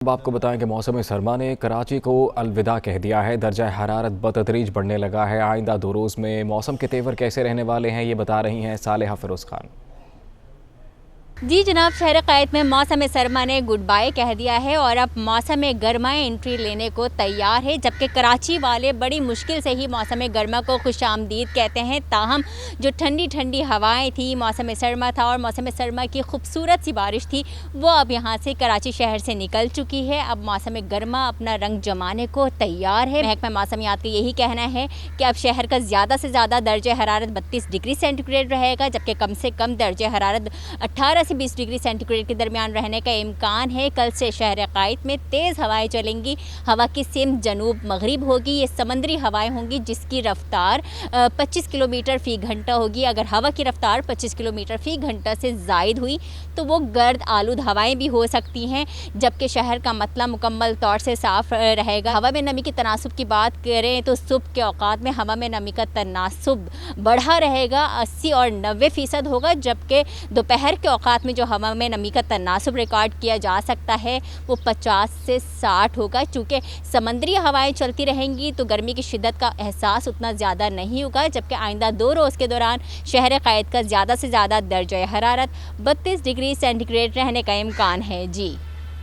अब आपको बताएं कि मौसम सरमा ने कराची को अलविदा कह दिया है। दर्जा हरारत बतदरीज बढ़ने लगा है। आइंदा 2 रोज़ में मौसम के तेवर कैसे रहने वाले हैं, ये बता रही हैं सालेहा फिरोज़ खान। जी जनाब, शहर क़ायद में मौसम सरमा ने गुड बाय कह दिया है और अब मौसम गर्मा एंट्री लेने को तैयार है, जबकि कराची वाले बड़ी मुश्किल से ही मौसम गर्मा को खुशामदीद कहते हैं। ताहम जो ठंडी ठंडी हवाएं थी, मौसम सरमा था और मौसम सरमा की खूबसूरत सी बारिश थी, वो अब यहाँ से कराची शहर से निकल चुकी है। अब मौसम गर्मा अपना रंग जमाने को तैयार है। महकमा मौसमियात का यही कहना है कि अब शहर का ज़्यादा से ज़्यादा दर्ज हरारत 32 डिग्री सेंटीग्रेड रहेगा, जबकि कम से कम दर्ज हरारत 18 से 20 डिग्री सेंटीग्रेड के दरमियान रहने का इम्कान है। कल से शहर क़ायद में तेज़ हवाएं चलेंगी। हवा की सिमत जनूब मगरिब होगी। ये समंदरी हवाएं होंगी जिसकी रफ्तार 25 किलोमीटर फ़ी घंटा होगी। अगर हवा की रफ्तार 25 किलोमीटर फ़ी घंटा से ज़ायद हुई तो वो गर्द आलूद हवाएं भी हो सकती हैं, जबकि शहर का मतला मुकम्मल तौर से साफ़ रहेगा। हवा में नमी की तनासुब की बात करें तो सुबह के औकात में हवा में नमी का तनासुब बढ़ा रहेगा, 80 और 90% होगा, जबकि दोपहर के औकात में जो हवा में नमी का तनासुब रिकॉर्ड किया जा सकता है वो 50 से 60 होगा। चूँकि समंदरी हवाएं चलती रहेंगी तो गर्मी की शिद्दत का एहसास उतना ज़्यादा नहीं होगा, जबकि आइंदा 2 रोज़ के दौरान शहर क़ायद का ज़्यादा से ज़्यादा दर्जा हरारत 32 डिग्री सेंटीग्रेड रहने का इम्कान है। जी।